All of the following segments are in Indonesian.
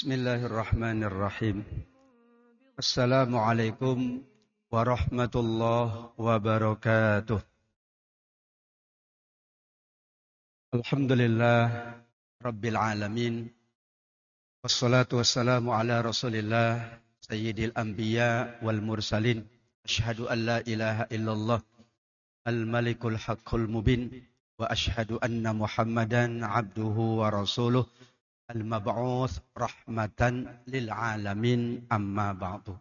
Bismillahirrahmanirrahim. Assalamualaikum warahmatullahi wabarakatuh. Alhamdulillah Rabbil alamin. Wassalatu wassalamu ala Rasulillah Sayyidil anbiya wal mursalin. Asyhadu an la ilaha illallah al-malikul haqqul mubin. Wa asyhadu anna Muhammadan abduhu wa rasuluh al-mab'uts rahmatan lil alamin, amma ba'du.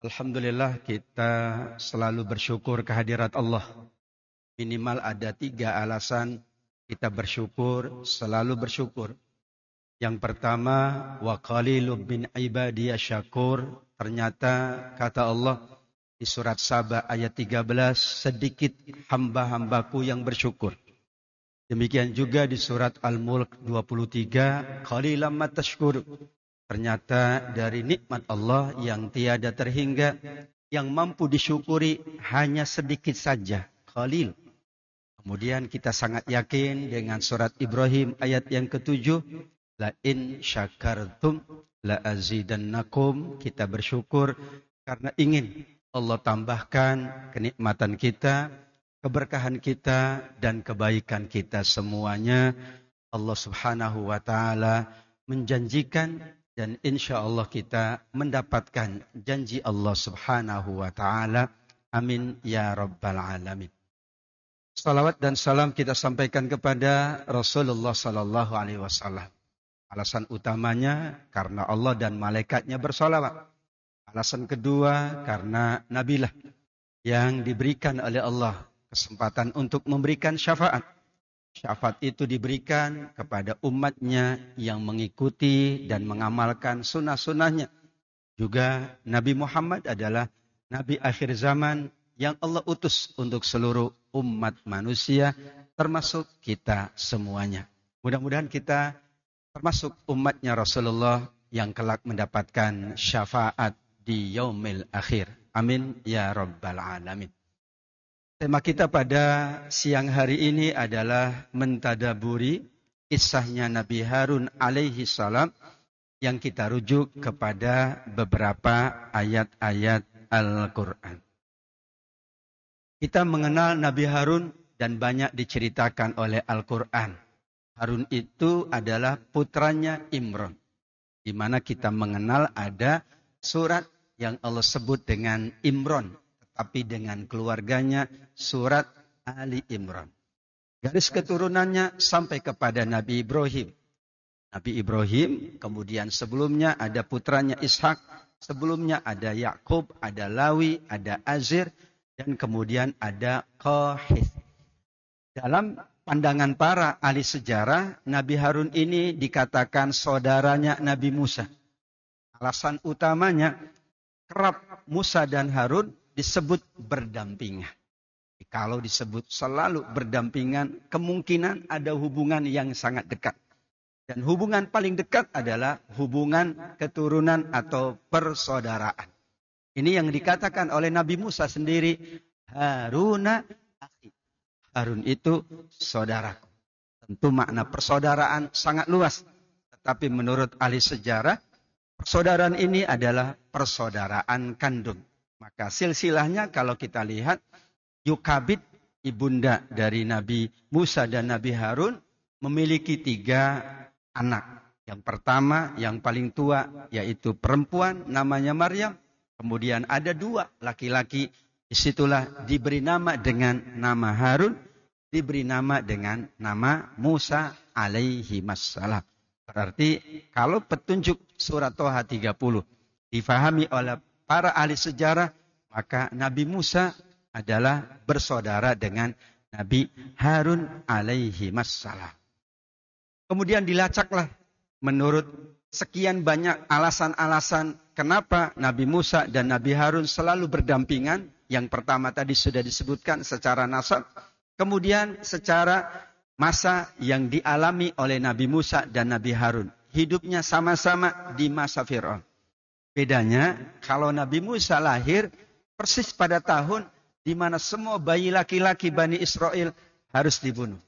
Alhamdulillah kita selalu bersyukur kehadirat Allah. Minimal ada 3 alasan kita bersyukur, selalu bersyukur. Yang pertama, wa qalilun min ibadiyasy syakur. Ternyata kata Allah di surat Saba ayat 13, sedikit hamba-hambaku yang bersyukur. Demikian juga di surat Al-Mulk 23, qalilan ma tashkur. Ternyata dari nikmat Allah yang tiada terhingga, yang mampu disyukuri hanya sedikit saja, qalil. Kemudian kita sangat yakin dengan surat Ibrahim ayat yang ke-7, la in syakartum la azidannakum. Kita bersyukur karena ingin Allah tambahkan kenikmatan kita, keberkahan kita dan kebaikan kita semuanya. Allah Subhanahu wa taala menjanjikan dan insya Allah kita mendapatkan janji Allah Subhanahu wa taala. Amin ya rabbal alamin. Salawat dan salam kita sampaikan kepada Rasulullah sallallahu alaihi wasallam. Alasan utamanya karena Allah dan malaikatnya bersalawat. Alasan kedua karena nabilah yang diberikan oleh Allah kesempatan untuk memberikan syafaat. Syafaat itu diberikan kepada umatnya yang mengikuti dan mengamalkan sunnah-sunnahnya. Juga Nabi Muhammad adalah Nabi akhir zaman yang Allah utus untuk seluruh umat manusia, termasuk kita semuanya. Mudah-mudahan kita termasuk umatnya Rasulullah yang kelak mendapatkan syafaat di yaumil akhir. Amin ya rabbal alamin. Tema kita pada siang hari ini adalah mentadaburi kisahnya Nabi Harun alaihi salam yang kita rujuk kepada beberapa ayat-ayat Al-Quran. Kita mengenal Nabi Harun dan banyak diceritakan oleh Al-Quran. Harun itu adalah putranya Imran, di mana kita mengenal ada surat yang Allah sebut dengan Imran, tapi dengan keluarganya surat Ali Imran. Garis keturunannya sampai kepada Nabi Ibrahim. Nabi Ibrahim, kemudian sebelumnya ada putranya Ishak, sebelumnya ada Yakub, ada Lawi, ada Azir, dan kemudian ada Qahith. Dalam pandangan para ahli sejarah, Nabi Harun ini dikatakan saudaranya Nabi Musa. Alasan utamanya, kerap Musa dan Harun disebut berdampingan. Kalau disebut selalu berdampingan, kemungkinan ada hubungan yang sangat dekat. Dan hubungan paling dekat adalah hubungan keturunan atau persaudaraan. Ini yang dikatakan oleh Nabi Musa sendiri, Haruna akhi. Harun itu saudaraku. Tentu makna persaudaraan sangat luas. Tetapi menurut ahli sejarah, persaudaraan ini adalah persaudaraan kandung. Maka silsilahnya kalau kita lihat, Yukabid, ibunda dari Nabi Musa dan Nabi Harun, memiliki 3 anak. Yang pertama, yang paling tua, yaitu perempuan, namanya Maryam. Kemudian ada 2 laki-laki, disitulah diberi nama dengan nama Harun, diberi nama dengan nama Musa alaihi wassalam. Berarti kalau petunjuk surat Toha 30 difahami oleh para ahli sejarah, maka Nabi Musa adalah bersaudara dengan Nabi Harun alaihi wassalam. Kemudian dilacaklah menurut sekian banyak alasan-alasan kenapa Nabi Musa dan Nabi Harun selalu berdampingan. Yang pertama tadi sudah disebutkan secara nasab. Kemudian secara masa yang dialami oleh Nabi Musa dan Nabi Harun. Hidupnya sama-sama di masa Fir'aun. Bedanya kalau Nabi Musa lahir persis pada tahun di mana semua bayi laki-laki Bani Israel harus dibunuh.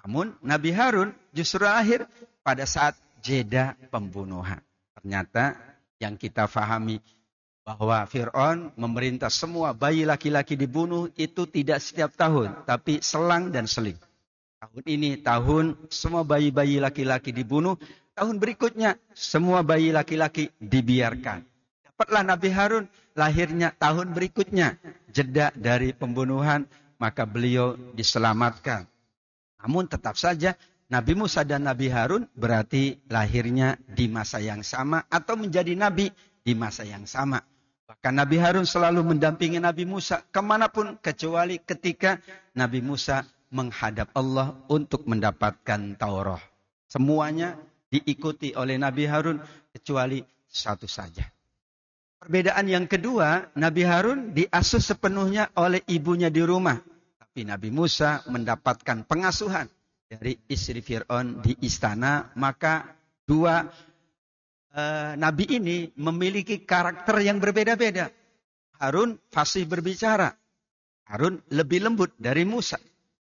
Namun Nabi Harun justru lahir pada saat jeda pembunuhan. Ternyata yang kita fahami bahwa Fir'aun memerintah semua bayi laki-laki dibunuh itu tidak setiap tahun, tapi selang dan seling. Tahun ini tahun semua bayi-bayi laki-laki dibunuh, tahun berikutnya semua bayi laki-laki dibiarkan. Dapatlah Nabi Harun lahirnya tahun berikutnya, jeda dari pembunuhan, maka beliau diselamatkan. Namun tetap saja Nabi Musa dan Nabi Harun berarti lahirnya di masa yang sama atau menjadi nabi di masa yang sama. Bahkan Nabi Harun selalu mendampingi Nabi Musa kemanapun kecuali ketika Nabi Musa menghadap Allah untuk mendapatkan Taurat. Semuanya diikuti oleh Nabi Harun kecuali satu saja. Perbedaan yang kedua, Nabi Harun diasuh sepenuhnya oleh ibunya di rumah. Tapi Nabi Musa mendapatkan pengasuhan dari istri Fir'aun di istana. Maka dua nabi ini memiliki karakter yang berbeda-beda. Harun fasih berbicara. Harun lebih lembut dari Musa.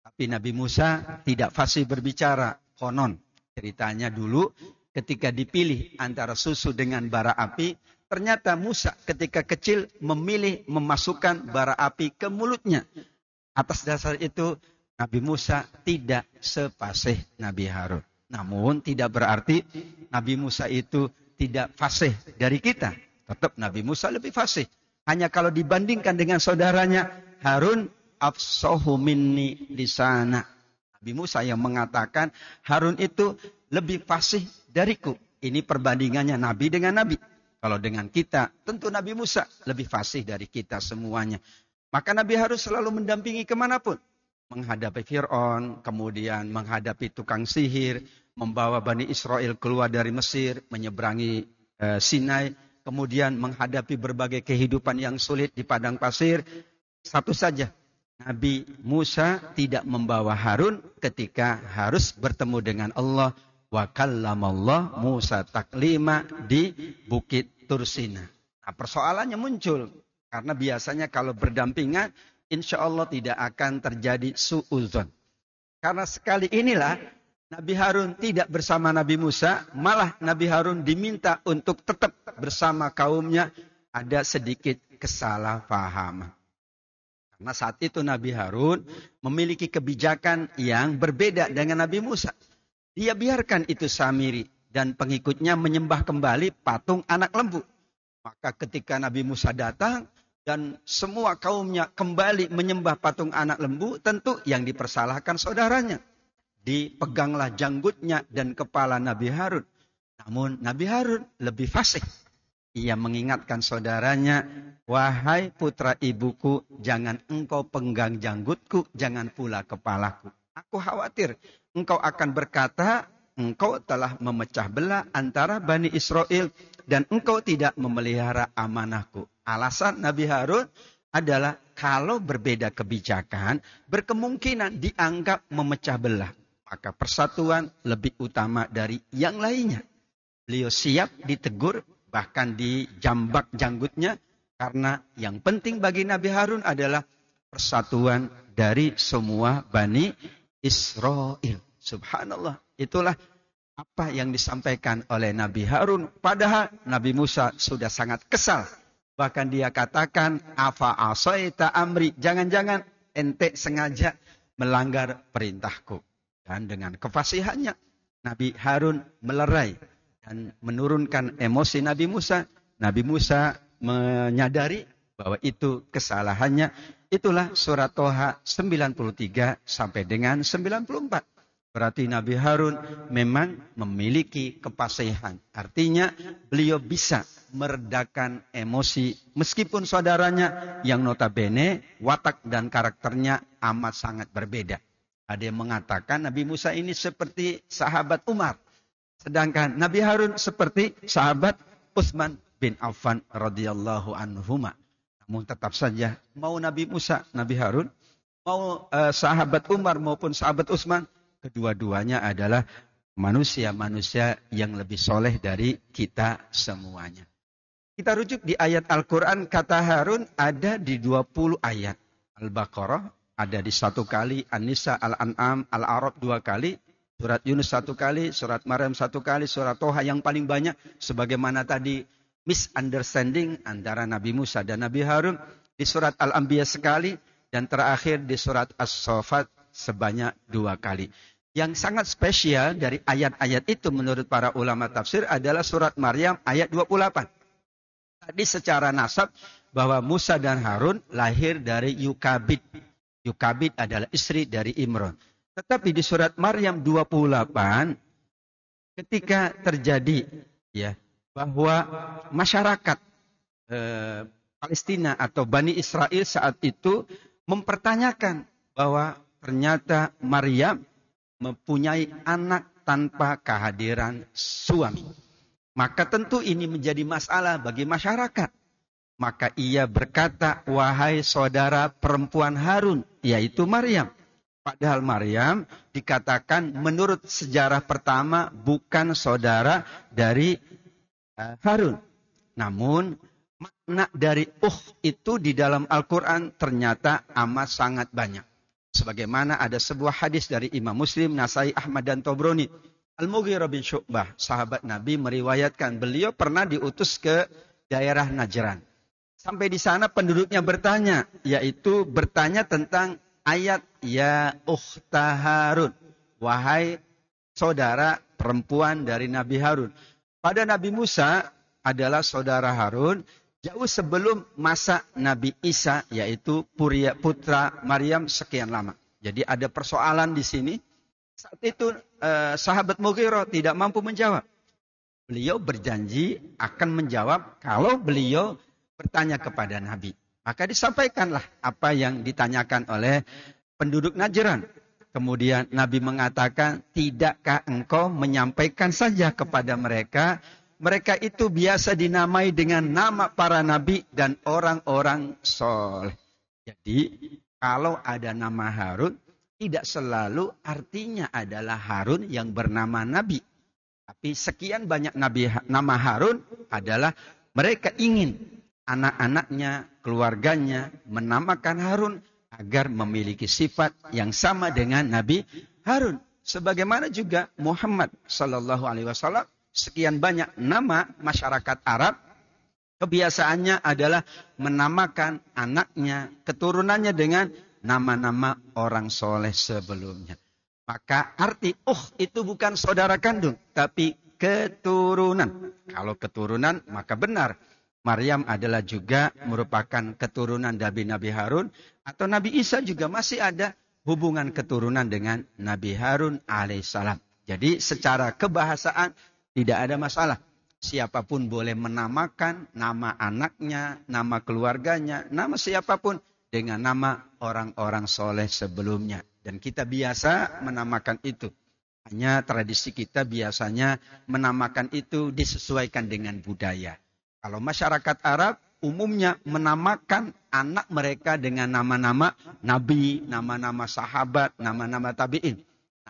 Tapi Nabi Musa tidak fasih berbicara. Konon ceritanya dulu ketika dipilih antara susu dengan bara api, ternyata Musa ketika kecil memilih memasukkan bara api ke mulutnya. Atas dasar itu Nabi Musa tidak sepasih Nabi Harun. Namun tidak berarti Nabi Musa itu tidak fasih dari kita. Tetap Nabi Musa lebih fasih. Hanya kalau dibandingkan dengan saudaranya, Harun afsahu minni lisana. Nabi Musa yang mengatakan Harun itu lebih fasih dariku. Ini perbandingannya Nabi dengan Nabi. Kalau dengan kita, tentu Nabi Musa lebih fasih dari kita semuanya. Maka Nabi Harun selalu mendampingi kemanapun. Menghadapi Fir'aun, kemudian menghadapi tukang sihir, membawa Bani Israel keluar dari Mesir, menyeberangi Sinai, kemudian menghadapi berbagai kehidupan yang sulit di padang pasir. Satu saja, Nabi Musa tidak membawa Harun ketika harus bertemu dengan Allah. Wa kallamallah Musa taklima di Bukit Tursina. Nah, persoalannya muncul. Karena biasanya kalau berdampingan, insya Allah tidak akan terjadi su'udzon. Karena sekali inilah Nabi Harun tidak bersama Nabi Musa, malah Nabi Harun diminta untuk tetap bersama kaumnya. Ada sedikit kesalahpahaman. Karena saat itu Nabi Harun memiliki kebijakan yang berbeda dengan Nabi Musa. Dia biarkan itu Samiri dan pengikutnya menyembah kembali patung anak lembu. Maka ketika Nabi Musa datang dan semua kaumnya kembali menyembah patung anak lembu, tentu yang dipersalahkan saudaranya. Dipeganglah janggutnya dan kepala Nabi Harun. Namun Nabi Harun lebih fasih. Ia mengingatkan saudaranya, wahai putra ibuku, jangan engkau penggang janggutku, jangan pula kepalaku. Aku khawatir engkau akan berkata, engkau telah memecah belah antara Bani Israel dan engkau tidak memelihara amanahku. Alasan Nabi Harun adalah kalau berbeda kebijakan, berkemungkinan dianggap memecah belah. Maka persatuan lebih utama dari yang lainnya. Beliau siap ditegur, bahkan dijambak janggutnya. Karena yang penting bagi Nabi Harun adalah persatuan dari semua Bani Israel. Subhanallah. Itulah apa yang disampaikan oleh Nabi Harun. Padahal Nabi Musa sudah sangat kesal. Bahkan dia katakan, afa asaita amri. Jangan-jangan ente sengaja melanggar perintahku. Dan dengan kefasihannya, Nabi Harun melerai dan menurunkan emosi Nabi Musa. Nabi Musa menyadari bahwa itu kesalahannya. Itulah surat Toha 93 sampai dengan 94. Berarti Nabi Harun memang memiliki kefasihan. Artinya beliau bisa meredakan emosi meskipun saudaranya yang notabene watak dan karakternya amat sangat berbeda. Ada yang mengatakan Nabi Musa ini seperti sahabat Umar. Sedangkan Nabi Harun seperti sahabat Utsman bin Affan radhiyallahu anhuma. Namun tetap saja mau Nabi Musa, Nabi Harun, mau sahabat Umar maupun sahabat Utsman, kedua-duanya adalah manusia-manusia yang lebih soleh dari kita semuanya. Kita rujuk di ayat Al-Quran, kata Harun ada di 20 ayat. Al-Baqarah ada di 1 kali, An-Nisa, Al-An'am, Al-A'raf 2 kali, Surat Yunus 1 kali, surat Maryam 1 kali, surat Toha yang paling banyak. Sebagaimana tadi misunderstanding antara Nabi Musa dan Nabi Harun. Di surat Al-Anbiya sekali. Dan terakhir di surat As-Saffat sebanyak 2 kali. Yang sangat spesial dari ayat-ayat itu menurut para ulama tafsir adalah surat Maryam ayat 28. Tadi secara nasab bahwa Musa dan Harun lahir dari Yukabid. Yukabid adalah istri dari Imran. Tetapi di surat Maryam 28 ketika terjadi ya bahwa masyarakat Palestina atau Bani Israel saat itu mempertanyakan bahwa ternyata Maryam mempunyai anak tanpa kehadiran suami. Maka tentu ini menjadi masalah bagi masyarakat. Maka ia berkata, wahai saudara perempuan Harun, yaitu Maryam. Padahal Maryam dikatakan menurut sejarah pertama bukan saudara dari Harun. Namun makna dari itu di dalam Al-Quran ternyata amat sangat banyak. Sebagaimana ada sebuah hadis dari Imam Muslim, Nasai, Ahmad dan Tobroni. Al-Mughirah bin Syu'bah, sahabat Nabi meriwayatkan beliau pernah diutus ke daerah Najran. Sampai di sana penduduknya bertanya, yaitu bertanya tentang ayat ya ukhta Harun. Wahai saudara perempuan dari Nabi Harun. Pada Nabi Musa adalah saudara Harun jauh sebelum masa Nabi Isa, yaitu putra Maryam sekian lama. Jadi ada persoalan di sini. Saat itu sahabat Mughirah tidak mampu menjawab. Beliau berjanji akan menjawab kalau beliau bertanya kepada Nabi. Maka disampaikanlah apa yang ditanyakan oleh penduduk Najran. Kemudian Nabi mengatakan, tidakkah engkau menyampaikan saja kepada mereka? Mereka itu biasa dinamai dengan nama para nabi dan orang-orang soleh. Jadi kalau ada nama Harun, tidak selalu artinya adalah Harun yang bernama nabi. Tapi sekian banyak nama Harun adalah mereka ingin anak-anaknya, keluarganya menamakan Harun agar memiliki sifat yang sama dengan Nabi Harun. Sebagaimana juga Muhammad sallallahu alaihi wasallam, sekian banyak nama masyarakat Arab, kebiasaannya adalah menamakan anaknya, keturunannya dengan nama-nama orang soleh sebelumnya. Maka arti itu bukan saudara kandung, tapi keturunan. Kalau keturunan maka benar. Maryam adalah juga merupakan keturunan dari Nabi Harun. Atau Nabi Isa juga masih ada hubungan keturunan dengan Nabi Harun alaihissalam. Jadi secara kebahasaan tidak ada masalah. Siapapun boleh menamakan nama anaknya, nama keluarganya, nama siapapun dengan nama orang-orang soleh sebelumnya. Dan kita biasa menamakan itu. Hanya tradisi kita biasanya menamakan itu disesuaikan dengan budaya. Kalau masyarakat Arab umumnya menamakan anak mereka dengan nama-nama nabi, nama-nama sahabat, nama-nama tabi'in.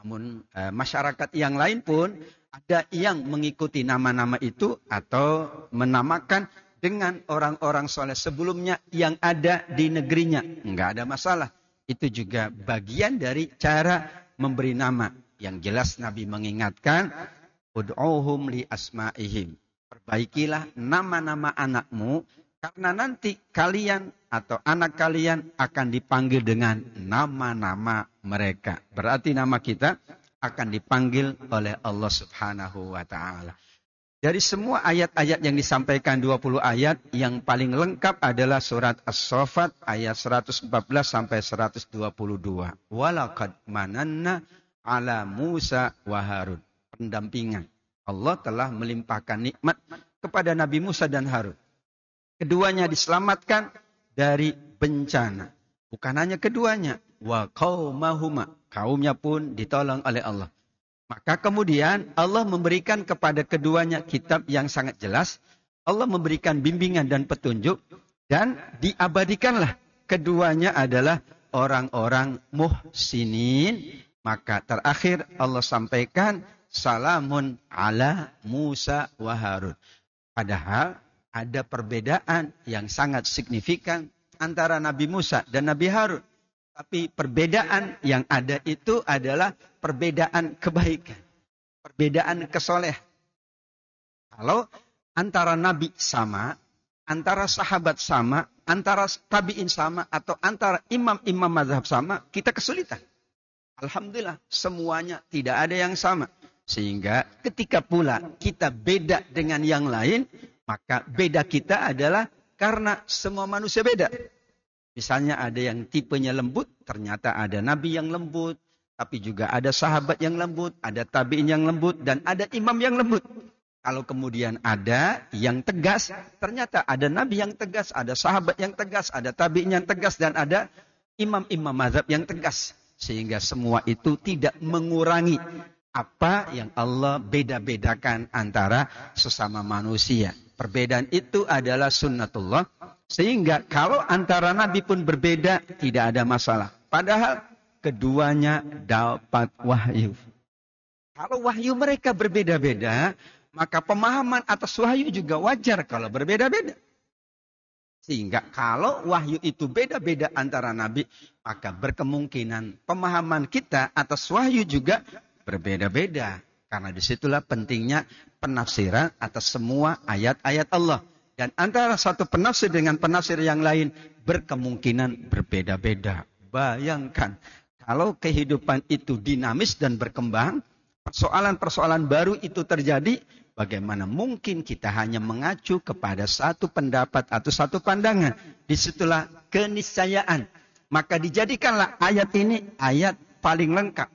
Namun masyarakat yang lain pun ada yang mengikuti nama-nama itu atau menamakan dengan orang-orang soleh sebelumnya yang ada di negerinya. Enggak ada masalah. Itu juga bagian dari cara memberi nama. Yang jelas Nabi mengingatkan, ud'uhum li asma'ihim. Perbaikilah nama-nama anakmu, karena nanti kalian atau anak kalian akan dipanggil dengan nama-nama mereka. Berarti nama kita akan dipanggil oleh Allah Subhanahu wa ta'ala. Dari semua ayat-ayat yang disampaikan 20 ayat, yang paling lengkap adalah surat As-Saffat ayat 114 sampai 122. Walaqad mananna ala Musa wa Harun. Pendampingan. Allah telah melimpahkan nikmat kepada Nabi Musa dan Harun. Keduanya diselamatkan dari bencana. Bukan hanya keduanya. Wa qaumahuma. Kaumnya pun ditolong oleh Allah. Maka kemudian Allah memberikan kepada keduanya kitab yang sangat jelas. Allah memberikan bimbingan dan petunjuk. Dan diabadikanlah. Keduanya adalah orang-orang muhsinin. Maka terakhir Allah sampaikan, salamun ala Musa wa Harun. Padahal ada perbedaan yang sangat signifikan antara Nabi Musa dan Nabi Harun. Tapi perbedaan yang ada itu adalah perbedaan kebaikan. Perbedaan kesoleh. Kalau antara nabi sama, antara sahabat sama, antara tabi'in sama, atau antara imam-imam mazhab sama, kita kesulitan. Alhamdulillah, semuanya tidak ada yang sama. Sehingga ketika pula kita beda dengan yang lain, maka beda kita adalah karena semua manusia beda. Misalnya ada yang tipenya lembut, ternyata ada nabi yang lembut, tapi juga ada sahabat yang lembut, ada tabi'in yang lembut, dan ada imam yang lembut. Kalau kemudian ada yang tegas, ternyata ada nabi yang tegas, ada sahabat yang tegas, ada tabi'in yang tegas, dan ada imam-imam mazhab yang tegas. Sehingga semua itu tidak mengurangi apa yang Allah beda-bedakan antara sesama manusia. Perbedaan itu adalah sunnatullah. Sehingga kalau antara nabi pun berbeda, tidak ada masalah. Padahal keduanya dapat wahyu. Kalau wahyu mereka berbeda-beda, maka pemahaman atas wahyu juga wajar kalau berbeda-beda. Sehingga kalau wahyu itu beda-beda antara nabi, maka berkemungkinan pemahaman kita atas wahyu juga berbeda-beda. Karena disitulah pentingnya penafsiran atas semua ayat-ayat Allah. Dan antara satu penafsir dengan penafsir yang lain berkemungkinan berbeda-beda. Bayangkan, kalau kehidupan itu dinamis dan berkembang, persoalan-persoalan baru itu terjadi, bagaimana mungkin kita hanya mengacu kepada satu pendapat atau satu pandangan. Disitulah keniscayaan. Maka dijadikanlah ayat ini ayat paling lengkap.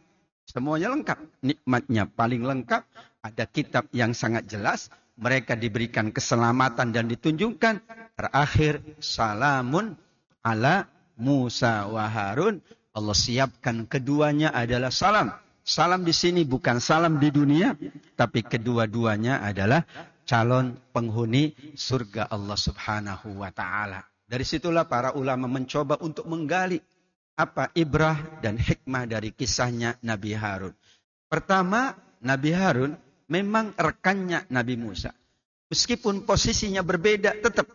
Semuanya lengkap. Nikmatnya paling lengkap. Ada kitab yang sangat jelas. Mereka diberikan keselamatan dan ditunjukkan. Terakhir, salamun ala Musa wa Harun. Allah siapkan keduanya adalah salam. Salam di sini bukan salam di dunia, tapi kedua-duanya adalah calon penghuni surga Allah Subhanahu wa taala. Dari situlah para ulama mencoba untuk menggali apa ibrah dan hikmah dari kisahnya Nabi Harun. Pertama, Nabi Harun memang rekannya Nabi Musa. Meskipun posisinya berbeda, tetap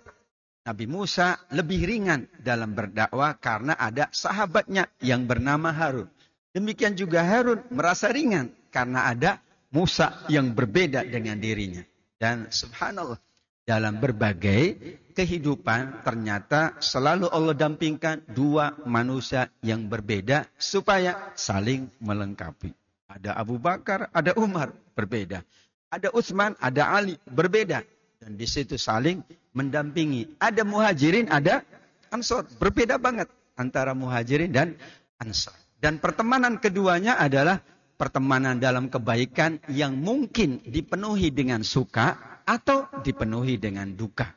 Nabi Musa lebih ringan dalam berdakwah karena ada sahabatnya yang bernama Harun. Demikian juga Harun merasa ringan karena ada Musa yang berbeda dengan dirinya. Dan subhanallah, dalam berbagai kehidupan ternyata selalu Allah dampingkan dua manusia yang berbeda supaya saling melengkapi. Ada Abu Bakar, ada Umar, berbeda. Ada Utsman, ada Ali, berbeda. Dan di situ saling mendampingi. Ada Muhajirin, ada Ansor. Berbeda banget antara Muhajirin dan Ansor. Dan pertemanan keduanya adalah pertemanan dalam kebaikan yang mungkin dipenuhi dengan suka atau dipenuhi dengan duka.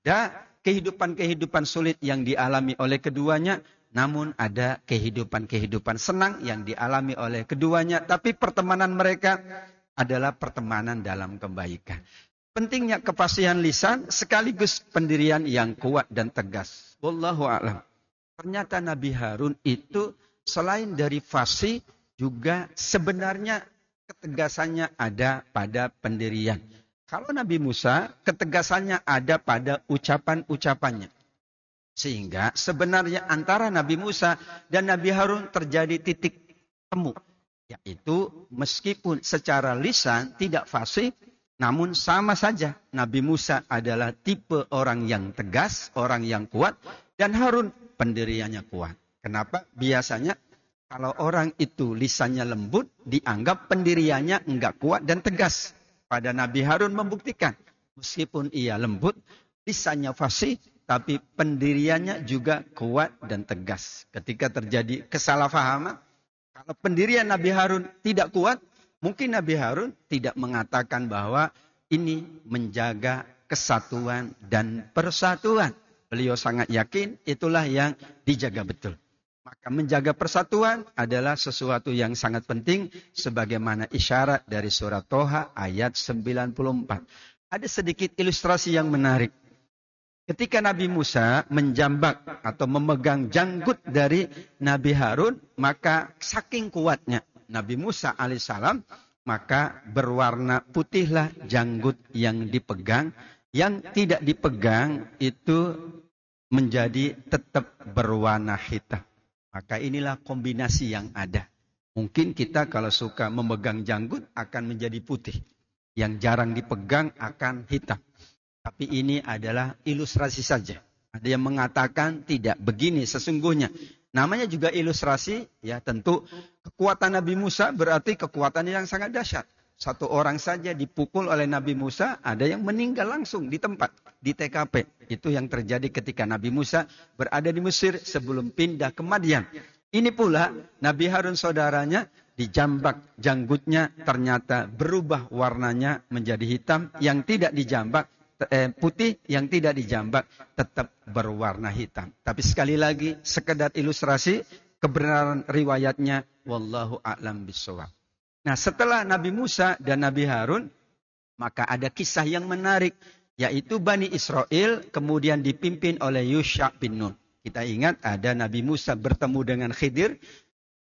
Ada kehidupan-kehidupan sulit yang dialami oleh keduanya, namun ada kehidupan-kehidupan senang yang dialami oleh keduanya. Tapi pertemanan mereka adalah pertemanan dalam kebaikan. Pentingnya kepastian lisan sekaligus pendirian yang kuat dan tegas. Wallahu a'lam. Ternyata Nabi Harun itu selain dari fasih juga sebenarnya ketegasannya ada pada pendirian. Kalau Nabi Musa ketegasannya ada pada ucapan-ucapannya. Sehingga sebenarnya antara Nabi Musa dan Nabi Harun terjadi titik temu. Yaitu meskipun secara lisan tidak fasih, namun sama saja Nabi Musa adalah tipe orang yang tegas, orang yang kuat. Dan Harun pendiriannya kuat. Kenapa? Biasanya kalau orang itu lisannya lembut, dianggap pendiriannya enggak kuat dan tegas. Pada Nabi Harun membuktikan. Meskipun ia lembut, lisannya fasih, tapi pendiriannya juga kuat dan tegas. Ketika terjadi kesalahpahaman, kalau pendirian Nabi Harun tidak kuat, mungkin Nabi Harun tidak mengatakan bahwa ini menjaga kesatuan dan persatuan. Beliau sangat yakin itulah yang dijaga betul. Maka menjaga persatuan adalah sesuatu yang sangat penting sebagaimana isyarat dari surat Toha ayat 94. Ada sedikit ilustrasi yang menarik. Ketika Nabi Musa menjambak atau memegang janggut dari Nabi Harun, maka saking kuatnya Nabi Musa alaihissalam, maka berwarna putihlah janggut yang dipegang. Yang tidak dipegang itu menjadi tetap berwarna hitam. Maka inilah kombinasi yang ada. Mungkin kita kalau suka memegang janggut akan menjadi putih. Yang jarang dipegang akan hitam. Tapi ini adalah ilustrasi saja. Ada yang mengatakan tidak begini sesungguhnya. Namanya juga ilustrasi, ya tentu kekuatan Nabi Musa berarti kekuatan yang sangat dahsyat. Satu orang saja dipukul oleh Nabi Musa, ada yang meninggal langsung di tempat, di TKP. Itu yang terjadi ketika Nabi Musa berada di Mesir sebelum pindah ke Madian. Ini pula Nabi Harun saudaranya dijambak janggutnya ternyata berubah warnanya menjadi hitam, yang tidak dijambak putih, yang tidak dijambak tetap berwarna hitam. Tapi sekali lagi sekedar ilustrasi, kebenaran riwayatnya wallahu a'lam bishawab. Nah, setelah Nabi Musa dan Nabi Harun, maka ada kisah yang menarik, yaitu Bani Israel kemudian dipimpin oleh Yusha bin Nun. Kita ingat ada Nabi Musa bertemu dengan Khidir,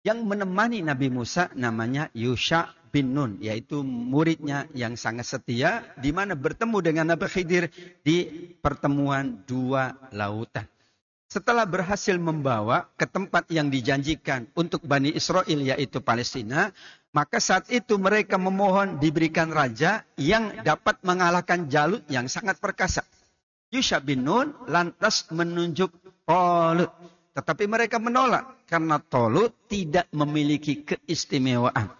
yang menemani Nabi Musa namanya Yusha bin Nun, yaitu muridnya yang sangat setia, di mana bertemu dengan Nabi Khidir di pertemuan dua lautan. Setelah berhasil membawa ke tempat yang dijanjikan untuk Bani Israel, yaitu Palestina, maka saat itu mereka memohon diberikan raja yang dapat mengalahkan Jalut yang sangat perkasa. Yusha bin Nun lantas menunjuk Talut. Tetapi mereka menolak karena Talut tidak memiliki keistimewaan.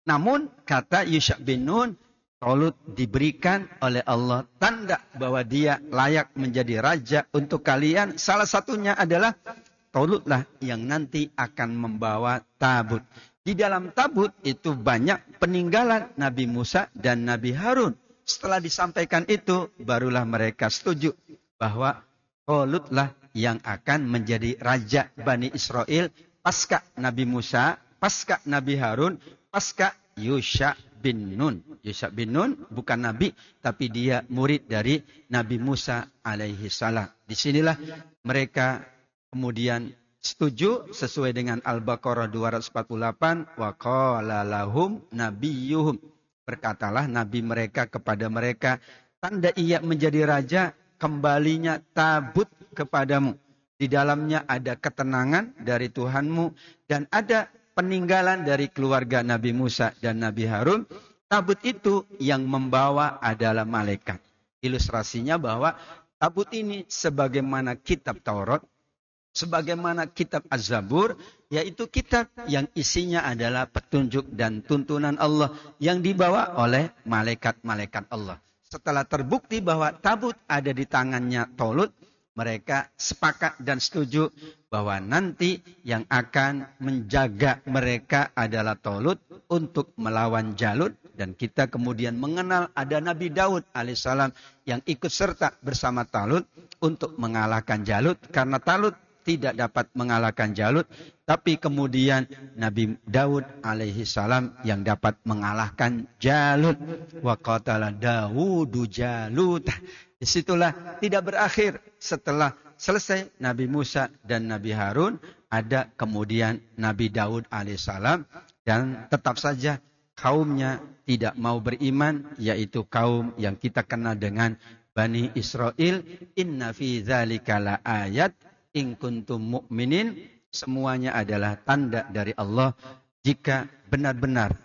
Namun kata Yusha bin Nun, Talut diberikan oleh Allah tanda bahwa dia layak menjadi raja untuk kalian. Salah satunya adalah Talutlah yang nanti akan membawa tabut. Di dalam tabut itu banyak peninggalan Nabi Musa dan Nabi Harun. Setelah disampaikan itu, barulah mereka setuju bahwa Talutlah yang akan menjadi raja Bani Israel pasca Nabi Musa, pasca Nabi Harun, pasca Yusha bin Nun. Yusha bin Nun bukan Nabi, tapi dia murid dari Nabi Musa alaihi salam. Disinilah mereka kemudian setuju sesuai dengan Al-Baqarah 248. Wa qala lahum nabiyyuhum. Berkatalah nabi mereka kepada mereka, tanda ia menjadi raja, kembalinya tabut kepadamu. Di dalamnya ada ketenangan dari Tuhanmu dan ada peninggalan dari keluarga Nabi Musa dan Nabi Harun. Tabut itu yang membawa adalah malaikat. Ilustrasinya bahwa tabut ini sebagaimana kitab Taurat, sebagaimana kitab Az-Zabur, yaitu kitab yang isinya adalah petunjuk dan tuntunan Allah yang dibawa oleh malaikat-malaikat Allah. Setelah terbukti bahwa tabut ada di tangannya Talut, mereka sepakat dan setuju bahwa nanti yang akan menjaga mereka adalah Talut untuk melawan Jalut. Dan kita kemudian mengenal ada Nabi Daud alaihissalam yang ikut serta bersama Talut untuk mengalahkan Jalut. Karena Talut tidak dapat mengalahkan Jalut, tapi kemudian Nabi Daud alaihissalam yang dapat mengalahkan Jalut. Wa qatala Daudu Jalut. Disitulah tidak berakhir. Setelah selesai Nabi Musa dan Nabi Harun, ada kemudian Nabi Daud alaihissalam, dan tetap saja kaumnya tidak mau beriman, yaitu kaum yang kita kenal dengan Bani Israel. Inna fi dzalika la ayat in kuntum mu'minin. Semuanya adalah tanda dari Allah jika benar-benar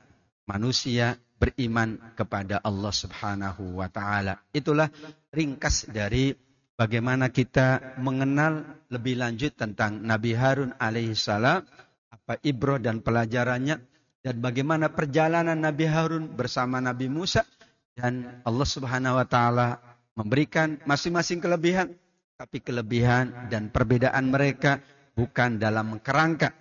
manusia beriman kepada Allah Subhanahu wa taala. Itulah ringkas dari bagaimana kita mengenal lebih lanjut tentang Nabi Harun alaihissalam, apa ibrah dan pelajarannya, dan bagaimana perjalanan Nabi Harun bersama Nabi Musa. Dan Allah Subhanahu wa taala memberikan masing-masing kelebihan, tapi kelebihan dan perbedaan mereka bukan dalam kerangka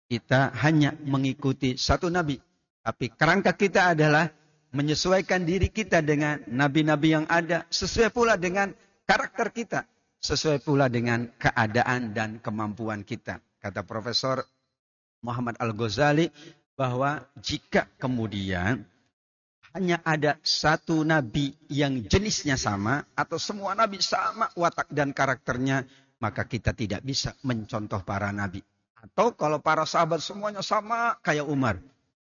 kita hanya mengikuti satu nabi. Tapi kerangka kita adalah menyesuaikan diri kita dengan nabi-nabi yang ada, sesuai pula dengan karakter kita, sesuai pula dengan keadaan dan kemampuan kita. Kata Profesor Muhammad Al-Ghazali bahwa jika kemudian hanya ada satu nabi yang jenisnya sama, atau semua nabi sama watak dan karakternya, maka kita tidak bisa mencontoh para nabi. Atau kalau para sahabat semuanya sama kayak Umar,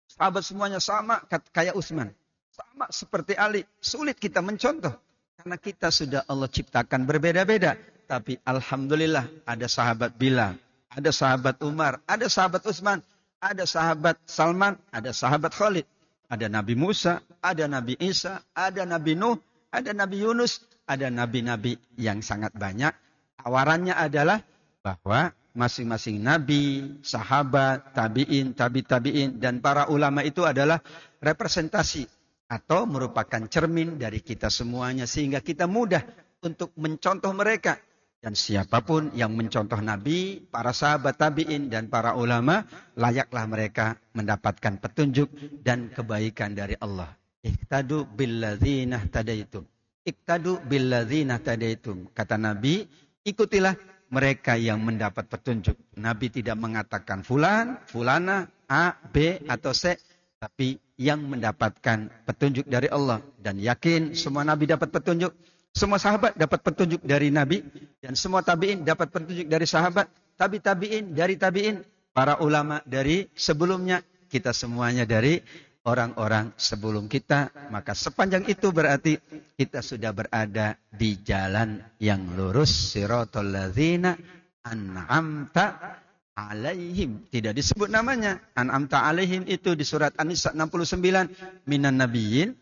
sahabat semuanya sama kayak Utsman, sama seperti Ali, sulit kita mencontoh. Karena kita sudah Allah ciptakan berbeda-beda. Tapi alhamdulillah ada sahabat Bilal, ada sahabat Umar, ada sahabat Utsman, ada sahabat Salman, ada sahabat Khalid, ada Nabi Musa, ada Nabi Isa, ada Nabi Nuh, ada Nabi Yunus, ada nabi-nabi yang sangat banyak. Tawarannya adalah bahwa masing-masing nabi, sahabat, tabi'in, tabi'in, dan para ulama itu adalah representasi atau merupakan cermin dari kita semuanya. Sehingga kita mudah untuk mencontoh mereka. Dan siapapun yang mencontoh nabi, para sahabat tabi'in, dan para ulama, layaklah mereka mendapatkan petunjuk dan kebaikan dari Allah. Iqtadu billadzina tadaitum. Iqtadu billadzina tadaitum. Kata Nabi, ikutilah mereka yang mendapat petunjuk. Nabi tidak mengatakan fulan, fulana, A, B, atau C. Tapi yang mendapatkan petunjuk dari Allah. Dan yakin semua Nabi dapat petunjuk. Semua sahabat dapat petunjuk dari Nabi. Dan semua tabi'in dapat petunjuk dari sahabat. Tabi'in dari tabi'in. Para ulama dari sebelumnya. Kita semuanya dari orang-orang sebelum kita. Maka sepanjang itu berarti kita sudah berada di jalan yang lurus. Siratal ladzina an'amta alaihim. Tidak disebut namanya. An'amta alaihim itu di surat An-Nisa 69. Minan nabiyyin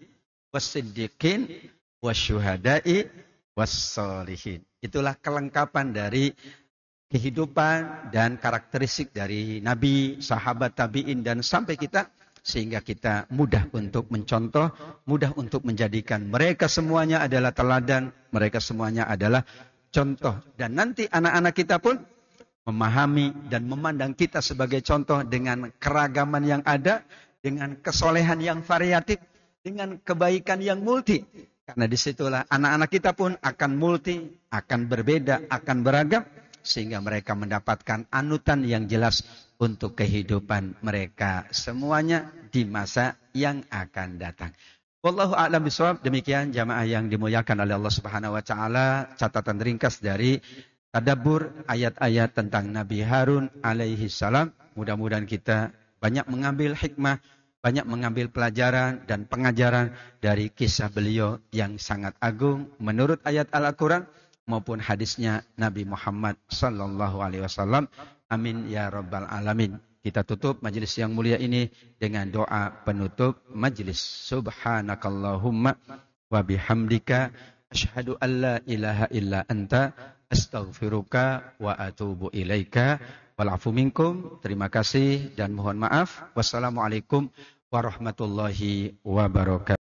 wassiddiqin wasyuhada'i wassolihin. Itulah kelengkapan dari kehidupan dan karakteristik dari Nabi, sahabat, tabi'in, dan sampai kita. Sehingga kita mudah untuk mencontoh, mudah untuk menjadikan mereka semuanya adalah teladan, mereka semuanya adalah contoh. Dan nanti anak-anak kita pun memahami dan memandang kita sebagai contoh dengan keragaman yang ada, dengan kesolehan yang variatif, dengan kebaikan yang multi. Karena disitulah anak-anak kita pun akan multi, akan berbeda, akan beragam. Sehingga mereka mendapatkan anutan yang jelas untuk kehidupan mereka semuanya di masa yang akan datang. Wallahu a'lam bishawab. Demikian jamaah yang dimuliakan oleh Allah Subhanahu wa taala, catatan ringkas dari tadabbur ayat-ayat tentang Nabi Harun alaihi salam. Mudah-mudahan kita banyak mengambil hikmah, banyak mengambil pelajaran dan pengajaran dari kisah beliau yang sangat agung menurut ayat Al-Qur'an maupun hadisnya Nabi Muhammad sallallahu alaihi wasallam. Amin ya rabbal alamin. Kita tutup majelis yang mulia ini dengan doa penutup majelis. Subhanakallahumma wa bihamdika asyhadu an la ilaha illa anta astaghfiruka wa atubu ilaika. Wal afu minkum. Terima kasih dan mohon maaf. Wassalamualaikum warahmatullahi wabarakatuh.